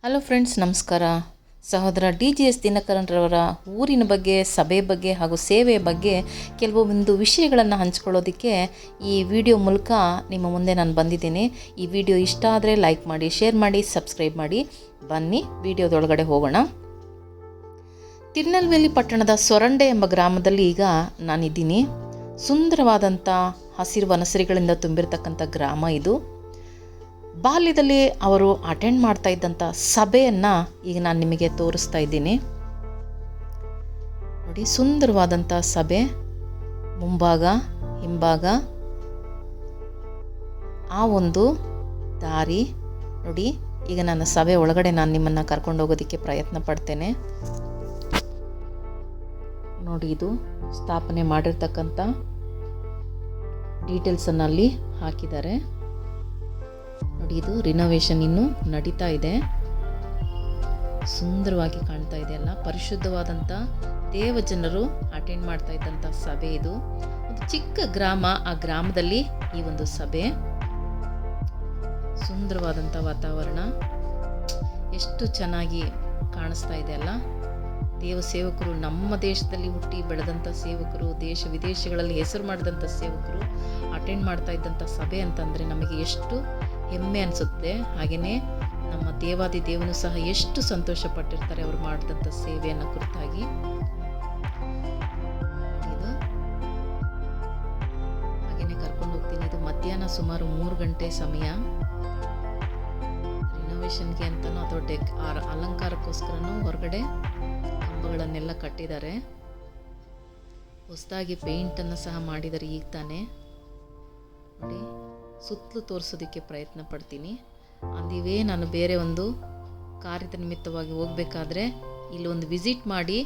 Hello friends, ನಮಸ್ಕಾರ. ಸಹೋದರ DGS ದಿನಕರನ್ರವರ ಊರಿನ ಬಗ್ಗೆ, ಸಭೆ ಬಗ್ಗೆ ಹಾಗೂ ಸೇವೆಯ ಬಗ್ಗೆ ಕೆಲವೊಂದು ವಿಷಯಗಳನ್ನು ಹಂಚ್ಕೊಳ್ಳೋದಕ್ಕೆ ಈ ವಿಡಿಯೋ ಮೂಲಕ ನಿಮ್ಮ ಮುಂದೆ ನಾನು ಬಂದಿದ್ದೀನಿ. ಈ ವಿಡಿಯೋ ಇಷ್ಟ ಆದರೆ ಲೈಕ್ ಮಾಡಿ, ಶೇರ್ ಮಾಡಿ, ಸಬ್ಸ್ಕ್ರೈಬ್ ಮಾಡಿ. ಬನ್ನಿ ವಿಡಿಯೋದೊಳಗಡೆ ಹೋಗೋಣ. ತಿರುನಲ್ವೇಲಿ ಪಟ್ಟಣದ ಸೊರಂಡೆ ಎಂಬ ಗ್ರಾಮದಲ್ಲಿ ಈಗ ನಾನಿದ್ದೀನಿ. ಸುಂದರವಾದಂಥ ಹಸಿರು ವನಸರಿಗಳಿಂದ ತುಂಬಿರತಕ್ಕಂಥ ಗ್ರಾಮ ಇದು. ಬಾಲ್ಯದಲ್ಲಿ ಅವರು ಅಟೆಂಡ್ ಮಾಡ್ತಾ ಇದ್ದಂಥ ಸಭೆಯನ್ನು ಈಗ ನಾನು ನಿಮಗೆ ತೋರಿಸ್ತಾ ಇದ್ದೀನಿ. ನೋಡಿ, ಸುಂದರವಾದಂಥ ಸಭೆ, ಮುಂಭಾಗ ಹಿಂಭಾಗ ಆ ಒಂದು ದಾರಿ ನೋಡಿ. ಈಗ ನನ್ನ ಸಭೆ ಒಳಗಡೆ ನಾನು ನಿಮ್ಮನ್ನು ಕರ್ಕೊಂಡು ಹೋಗೋದಕ್ಕೆ ಪ್ರಯತ್ನ ಪಡ್ತೇನೆ. ನೋಡಿ, ಇದು ಸ್ಥಾಪನೆ ಮಾಡಿರ್ತಕ್ಕಂಥ ಡೀಟೇಲ್ಸನ್ನು ಅಲ್ಲಿ ಹಾಕಿದ್ದಾರೆ. ನೋಡಿ, ಇದು ರಿನೋವೇಷನ್ ಇನ್ನೂ ನಡೀತಾ ಇದೆ. ಸುಂದರವಾಗಿ ಕಾಣ್ತಾ ಇದೆ ಅಲ್ಲ. ಪರಿಶುದ್ಧವಾದಂಥ ದೇವಜನರು ಅಟೆಂಡ್ ಮಾಡ್ತಾ ಇದ್ದಂಥ ಸಭೆ ಇದು. ಒಂದು ಚಿಕ್ಕ ಗ್ರಾಮ, ಆ ಗ್ರಾಮದಲ್ಲಿ ಈ ಒಂದು ಸಭೆ. ಸುಂದರವಾದಂಥ ವಾತಾವರಣ, ಎಷ್ಟು ಚೆನ್ನಾಗಿ ಕಾಣಿಸ್ತಾ ಇದೆ ಅಲ್ಲ. ದೇವ ಸೇವಕರು, ನಮ್ಮ ದೇಶದಲ್ಲಿ ಹುಟ್ಟಿ ಬೆಳೆದಂಥ ಸೇವಕರು, ದೇಶ ವಿದೇಶಗಳಲ್ಲಿ ಹೆಸರು ಮಾಡಿದಂಥ ಸೇವಕರು ಅಟೆಂಡ್ ಮಾಡ್ತಾ ಇದ್ದಂಥ ಸಭೆ ಅಂತಂದರೆ ನಮಗೆ ಎಷ್ಟು ಹೆಮ್ಮೆ ಅನಿಸುತ್ತೆ. ಹಾಗೆಯೇ ನಮ್ಮ ದೇವಾದಿ ದೇವನು ಸಹ ಎಷ್ಟು ಸಂತೋಷ ಪಟ್ಟಿರ್ತಾರೆ ಅವರು ಮಾಡಿದಂಥ ಸೇವೆಯನ್ನು ಕುರಿತಾಗಿ. ಇದು ಹಾಗೆಯೇ ಕರ್ಕೊಂಡು ಹೋಗ್ತೀನಿ. ಇದು ಮಧ್ಯಾಹ್ನ ಸುಮಾರು 3 ಗಂಟೆ ಸಮಯ. ರಿನೋವೇಷನ್ಗೆ ಅಂತಲೂ ಅಥವಾ ಅಲಂಕಾರಕ್ಕೋಸ್ಕರನೂ ಹೊರಗಡೆ ಕಂಬಗಳನ್ನೆಲ್ಲ ಕಟ್ಟಿದ್ದಾರೆ. ಹೊಸದಾಗಿ ಪೇಂಟನ್ನು ಸಹ ಮಾಡಿದ್ದಾರೆ ಈಗ ತಾನೇ. ನೋಡಿ, ಸುತ್ತಲೂ ತೋರಿಸೋದಕ್ಕೆ ಪ್ರಯತ್ನ ಪಡ್ತೀನಿ. ಅಂದಿವೇ ನಾನು ಬೇರೆ ಒಂದು ಕಾರ್ಯದ ನಿಮಿತ್ತವಾಗಿ ಹೋಗಬೇಕಾದ್ರೆ ಇಲ್ಲೊಂದು ವಿಸಿಟ್ ಮಾಡಿ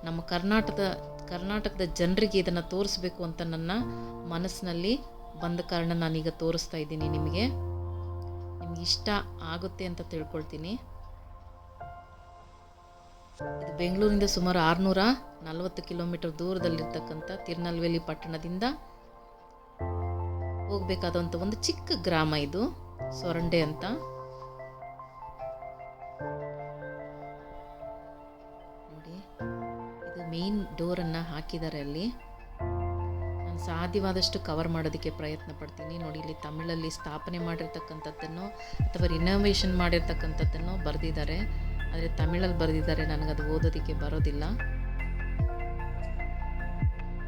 ನಮ್ಮ ಕರ್ನಾಟಕದ ಜನರಿಗೆ ಇದನ್ನು ತೋರಿಸ್ಬೇಕು ಅಂತ ನನ್ನ ಮನಸ್ಸಿನಲ್ಲಿ ಬಂದ ಕಾರಣ ನಾನೀಗ ತೋರಿಸ್ತಾ ಇದ್ದೀನಿ. ನಿಮಗೆ ಇಷ್ಟ ಆಗುತ್ತೆ ಅಂತ ತಿಳ್ಕೊಳ್ತೀನಿ. ಇದು ಬೆಂಗಳೂರಿಂದ ಸುಮಾರು 640 ಕಿಲೋಮೀಟರ್ ದೂರದಲ್ಲಿರ್ತಕ್ಕಂಥ ತಿರುನಲ್ವೇಲಿ ಪಟ್ಟಣದಿಂದ ಹೋಗಬೇಕಾದಂಥ ಒಂದು ಚಿಕ್ಕ ಗ್ರಾಮ ಇದು, ಸೊರಂಡೆ ಅಂತ. ನೋಡಿ, ಇದು ಮೇನ್ ಡೋರನ್ನು ಹಾಕಿದ್ದಾರೆ ಅಲ್ಲಿ. ನಾನು ಸಾಧ್ಯವಾದಷ್ಟು ಕವರ್ ಮಾಡೋದಕ್ಕೆ ಪ್ರಯತ್ನ ಪಡ್ತೀನಿ. ನೋಡಿ, ಇಲ್ಲಿ ತಮಿಳಲ್ಲಿ ಸ್ಥಾಪನೆ ಮಾಡಿರ್ತಕ್ಕಂಥದ್ದನ್ನು ಅಥವಾ ರಿನೋವೇಷನ್ ಮಾಡಿರ್ತಕ್ಕಂಥದ್ದನ್ನು ಬರೆದಿದ್ದಾರೆ. ಆದರೆ ತಮಿಳಲ್ಲಿ ಬರೆದಿದ್ದಾರೆ, ನನಗದು ಓದೋದಕ್ಕೆ ಬರೋದಿಲ್ಲ.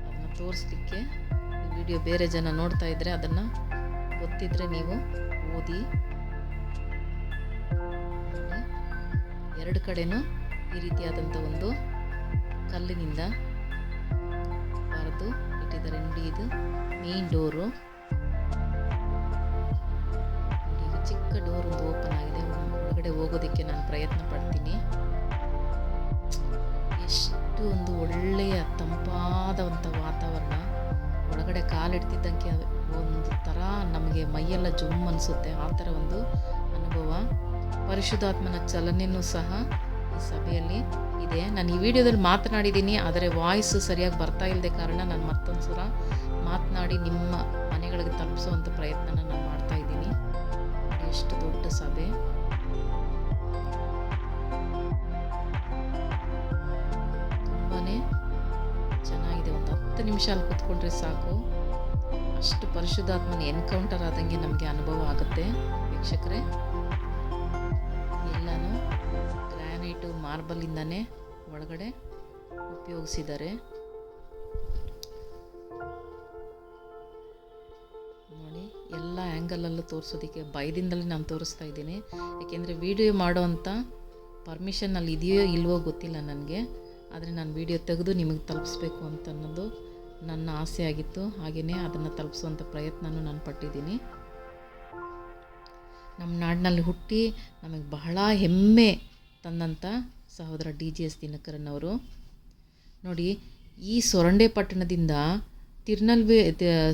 ಅದನ್ನು ತೋರಿಸ್ಲಿಕ್ಕೆ ವಿಡಿಯೋ ಬೇರೆ ಜನ ನೋಡ್ತಾ ಇದ್ದರೆ ಅದನ್ನು ಗೊತ್ತಿದ್ರೆ ನೀವು ಓದಿ. ಎರಡು ಕಡೆನೂ ಈ ರೀತಿಯಾದಂಥ ಒಂದು ಕಲ್ಲಿನಿಂದ ಬರೆದು ಇಟ್ಟಿದ್ದಾರೆ. ನೋಡಿ, ಇದು ಮೇನ್ ಡೋರು. ಈಗ ಚಿಕ್ಕ ಡೋರ್ ಒಂದು ಓಪನ್ ಆಗಿದೆ. ಹೊರಗಡೆ ಹೋಗೋದಕ್ಕೆ ನಾನು ಪ್ರಯತ್ನ ಪಡ್ತೀನಿ. ಎಷ್ಟು ಒಂದು ಒಳ್ಳೆಯ ತಂಪಾದಂಥ ವಾತಾವರಣ. ಒಳಗಡೆ ಕಾಲಿಡ್ತಿದ್ದಂಗೆ ಒಂದು ಥರ ನಮಗೆ ಮೈಯೆಲ್ಲ ಜುಮ್ ಅನಿಸುತ್ತೆ. ಆ ಥರ ಒಂದು ಅನುಭವ. ಪರಿಶುದ್ಧಾತ್ಮನ ಚಲನೆಯೂ ಸಹ ಈ ಸಭೆಯಲ್ಲಿ ಇದೆ. ನಾನು ಈ ವಿಡಿಯೋದಲ್ಲಿ ಮಾತನಾಡಿದ್ದೀನಿ, ಆದರೆ ವಾಯ್ಸು ಸರಿಯಾಗಿ ಬರ್ತಾ ಇಲ್ಲದೆ ಕಾರಣ ನಾನು ಮತ್ತೊಂದು ಸಲ ಮಾತನಾಡಿ ನಿಮ್ಮ ಮನೆಗಳಿಗೆ ತಲುಪಿಸುವಂಥ ಪ್ರಯತ್ನನ ನಾನು ಮಾಡ್ತಾ ಇದ್ದೀನಿ. ಎಷ್ಟು ದೊಡ್ಡ ಸಭೆ. ತುಂಬಾ ಚೆನ್ನಾಗಿದೆ. ಒಂದು 10 ನಿಮಿಷ ಅಲ್ಲಿ ಕೂತ್ಕೊಂಡ್ರೆ ಸಾಕು, ಅಷ್ಟು ಪರಿಶುದ್ಧಾತ್ಮನ ಎನ್ಕೌಂಟರ್ ಆದಂಗೆ ನಮಗೆ ಅನುಭವ ಆಗುತ್ತೆ. ವೀಕ್ಷಕರೇ, ಎಲ್ಲನೂ ಗ್ರಾನೈಟು ಮಾರ್ಬಲಿಂದನೇ ಒಳಗಡೆ ಉಪಯೋಗಿಸಿದ್ದಾರೆ. ನೋಡಿ, ಎಲ್ಲ ಆ್ಯಂಗಲಲ್ಲೂ ತೋರಿಸೋದಕ್ಕೆ ಭಯದಿಂದಲೇ ನಾನು ತೋರಿಸ್ತಾ ಇದ್ದೀನಿ. ಯಾಕೆಂದರೆ ವಿಡಿಯೋ ಮಾಡೋವಂಥ ಪರ್ಮಿಷನ್ ಅಲ್ಲಿ ಇದೆಯೋ ಇಲ್ವೋ ಗೊತ್ತಿಲ್ಲ ನನಗೆ. ಆದರೆ ನಾನು ವಿಡಿಯೋ ತೆಗೆದು ನಿಮಗೆ ತಲುಪಿಸ್ಬೇಕು ಅಂತ ಅನ್ನೋದು ನನ್ನ ಆಸೆ ಆಗಿತ್ತು. ಹಾಗೆಯೇ ಅದನ್ನು ತಲುಪಿಸುವಂಥ ಪ್ರಯತ್ನನೂ ನಾನು ಪಟ್ಟಿದ್ದೀನಿ. ನಮ್ಮ ನಾಡಿನಲ್ಲಿ ಹುಟ್ಟಿ ನಮಗೆ ಬಹಳ ಹೆಮ್ಮೆ ತಂದಂಥ ಸಹೋದರ DGS ದಿನಕರನ್ ಅವರು. ನೋಡಿ, ಈ ಸೊರಂಡೆ ಪಟ್ಟಣದಿಂದ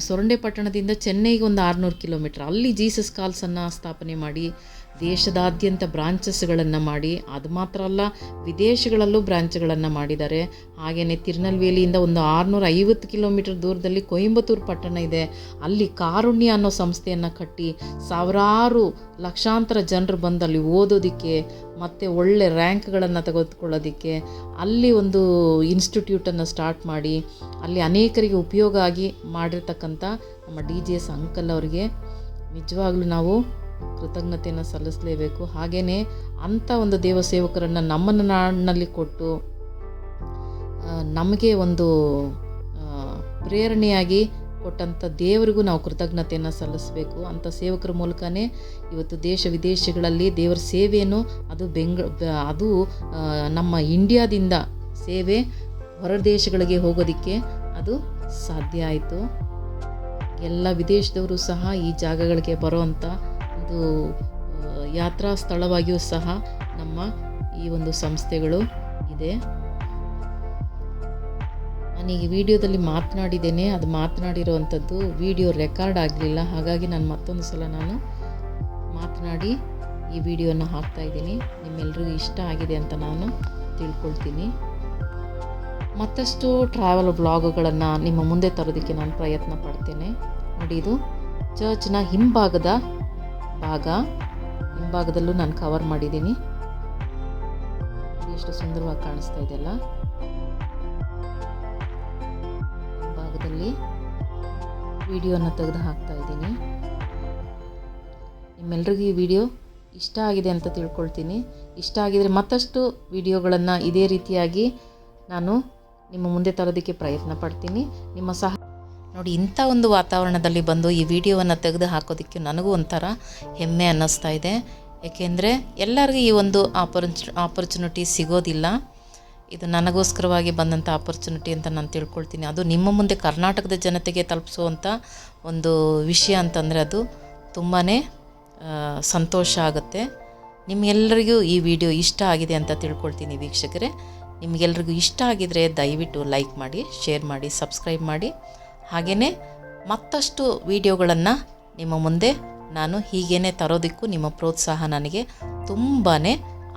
ಸೊರಂಡೆ ಪಟ್ಟಣದಿಂದ ಚೆನ್ನೈಗೆ ಒಂದು 600 ಕಿಲೋಮೀಟ್ರ್. ಅಲ್ಲಿ ಜೀಸಸ್ ಕಾಲ್ಸನ್ನು ಸ್ಥಾಪನೆ ಮಾಡಿ ದೇಶದಾದ್ಯಂತ ಬ್ರಾಂಚಸ್ಗಳನ್ನು ಮಾಡಿ, ಅದು ಮಾತ್ರ ಅಲ್ಲ ವಿದೇಶಗಳಲ್ಲೂ ಬ್ರಾಂಚ್ಗಳನ್ನು ಮಾಡಿದ್ದಾರೆ. ಹಾಗೆಯೇ ತಿರುನಲ್ವೇಲಿಯಿಂದ ಒಂದು 650 ಕಿಲೋಮೀಟರ್ ದೂರದಲ್ಲಿ ಕೊಯಂಬತ್ತೂರು ಪಟ್ಟಣ ಇದೆ. ಅಲ್ಲಿ ಕಾರುಣ್ಯ ಅನ್ನೋ ಸಂಸ್ಥೆಯನ್ನು ಕಟ್ಟಿ ಸಾವಿರಾರು ಲಕ್ಷಾಂತರ ಜನರು ಬಂದು ಅಲ್ಲಿ ಓದೋದಕ್ಕೆ ಮತ್ತು ಒಳ್ಳೆ ರ್ಯಾಂಕ್ಗಳನ್ನು ತೆಗೆದುಕೊಳ್ಳೋದಕ್ಕೆ ಅಲ್ಲಿ ಒಂದು ಇನ್ಸ್ಟಿಟ್ಯೂಟನ್ನು ಸ್ಟಾರ್ಟ್ ಮಾಡಿ ಅಲ್ಲಿ ಅನೇಕರಿಗೆ ಉಪಯೋಗ ಆಗಿ ಮಾಡಿರ್ತಕ್ಕಂಥ ನಮ್ಮ DGS ಅಂಕಲ್ ಅವರಿಗೆ ನಿಜವಾಗ್ಲೂ ನಾವು ಕೃತಜ್ಞತೆಯನ್ನು ಸಲ್ಲಿಸಲೇಬೇಕು. ಹಾಗೆಯೇ ಅಂಥ ಒಂದು ದೇವಸೇವಕರನ್ನು ನಮ್ಮ ನಾಡಿನಲ್ಲಿ ಕೊಟ್ಟು ನಮಗೆ ಒಂದು ಪ್ರೇರಣೆಯಾಗಿ ಕೊಟ್ಟಂಥ ದೇವರಿಗೂ ನಾವು ಕೃತಜ್ಞತೆಯನ್ನು ಸಲ್ಲಿಸಬೇಕು. ಅಂಥ ಸೇವಕರ ಮೂಲಕನೇ ಇವತ್ತು ದೇಶ ವಿದೇಶಗಳಲ್ಲಿ ದೇವರ ಸೇವೆಯನ್ನು ಅದು ನಮ್ಮ ಇಂಡಿಯಾದಿಂದ ಸೇವೆ ಹೊರ ದೇಶಗಳಿಗೆ ಹೋಗೋದಕ್ಕೆ ಅದು ಸಾಧ್ಯ ಆಯಿತು. ಎಲ್ಲ ವಿದೇಶದವರು ಸಹ ಈ ಜಾಗಗಳಿಗೆ ಬರುವಂಥ ಒಂದು ಯಾತ್ರಾ ಸ್ಥಳವಾಗಿಯೂ ಸಹ ನಮ್ಮ ಈ ಒಂದು ಸಂಸ್ಥೆಗಳು ಇದೆ. ನಾನೀಗ ವಿಡಿಯೋದಲ್ಲಿ ಮಾತನಾಡಿದ್ದೇನೆ, ಅದು ಮಾತನಾಡಿರೋವಂಥದ್ದು ವಿಡಿಯೋ ರೆಕಾರ್ಡ್ ಆಗಲಿಲ್ಲ. ಹಾಗಾಗಿ ನಾನು ಮತ್ತೊಂದು ಸಲ ಮಾತನಾಡಿ ಈ ವಿಡಿಯೋನ ಹಾಕ್ತಾಯಿದ್ದೀನಿ. ನಿಮ್ಮೆಲ್ರಿಗೂ ಇಷ್ಟ ಆಗಿದೆ ಅಂತ ನಾನು ತಿಳ್ಕೊಳ್ತೀನಿ. ಮತ್ತಷ್ಟು ಟ್ರಾವೆಲ್ ಬ್ಲಾಗುಗಳನ್ನು ನಿಮ್ಮ ಮುಂದೆ ತರೋದಕ್ಕೆ ನಾನು ಪ್ರಯತ್ನ ಪಡ್ತೇನೆ. ನೋಡಿ, ಇದು ಚರ್ಚ್ನ ಹಿಂಭಾಗದಲ್ಲೂ ನಾನು ಕವರ್ ಮಾಡಿದ್ದೀನಿ. ಎಷ್ಟು ಸುಂದರವಾಗಿ ಕಾಣಿಸ್ತಾ ಇದೆಯಲ್ಲ. ಹಿಂಭಾಗದಲ್ಲಿ ವಿಡಿಯೋನ ತೆಗೆದು ಹಾಕ್ತಾ ಇದ್ದೀನಿ. ನಿಮ್ಮೆಲ್ರಿಗೂ ಈ ವಿಡಿಯೋ ಇಷ್ಟ ಆಗಿದೆ ಅಂತ ತಿಳ್ಕೊಳ್ತೀನಿ. ಇಷ್ಟ ಆಗಿದರೆ ಮತ್ತಷ್ಟು ವಿಡಿಯೋಗಳನ್ನು ಇದೇ ರೀತಿಯಾಗಿ ನಾನು ನಿಮ್ಮ ಮುಂದೆ ತರೋದಕ್ಕೆ ಪ್ರಯತ್ನ ಪಡ್ತೀನಿ. ನಿಮ್ಮ ಸಹ ನೋಡಿ, ಇಂಥ ಒಂದು ವಾತಾವರಣದಲ್ಲಿ ಬಂದು ಈ ವಿಡಿಯೋವನ್ನು ತೆಗೆದು ಹಾಕೋದಕ್ಕೆ ನನಗೂ ಒಂಥರ ಹೆಮ್ಮೆ ಅನ್ನಿಸ್ತಾ ಇದೆ. ಏಕೆಂದರೆ ಎಲ್ಲರಿಗೂ ಈ ಒಂದು ಆಪರ್ಚುನಿಟಿ ಸಿಗೋದಿಲ್ಲ. ಇದು ನನಗೋಸ್ಕರವಾಗಿ ಬಂದಂಥ ಆಪರ್ಚುನಿಟಿ ಅಂತ ನಾನು ತಿಳ್ಕೊಳ್ತೀನಿ. ಅದು ನಿಮ್ಮ ಮುಂದೆ ಕರ್ನಾಟಕದ ಜನತೆಗೆ ತಲುಪಿಸುವಂಥ ಒಂದು ವಿಷಯ ಅಂತಂದರೆ ಅದು ತುಂಬಾ ಸಂತೋಷ ಆಗುತ್ತೆ. ನಿಮಗೆಲ್ಲರಿಗೂ ಈ ವಿಡಿಯೋ ಇಷ್ಟ ಆಗಿದೆ ಅಂತ ತಿಳ್ಕೊಳ್ತೀನಿ ವೀಕ್ಷಕರೇ. ನಿಮಗೆಲ್ರಿಗೂ ಇಷ್ಟ ಆಗಿದರೆ ದಯವಿಟ್ಟು ಲೈಕ್ ಮಾಡಿ, ಶೇರ್ ಮಾಡಿ, ಸಬ್ಸ್ಕ್ರೈಬ್ ಮಾಡಿ. ಹಾಗೆಯೇ ಮತ್ತಷ್ಟು ವಿಡಿಯೋಗಳನ್ನು ನಿಮ್ಮ ಮುಂದೆ ನಾನು ಹೀಗೇ ತರೋದಕ್ಕೂ ನಿಮ್ಮ ಪ್ರೋತ್ಸಾಹ ನನಗೆ ತುಂಬಾ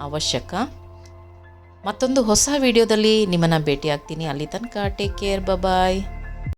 ಅವಶ್ಯಕ. ಮತ್ತೊಂದು ಹೊಸ ವಿಡಿಯೋದಲ್ಲಿ ನಿಮ್ಮನ್ನು ಭೇಟಿ ಆಗ್ತೀನಿ. ಅಲ್ಲಿ ತನಕ ಟೇಕ್ ಕೇರ್, ಬಾಯ್.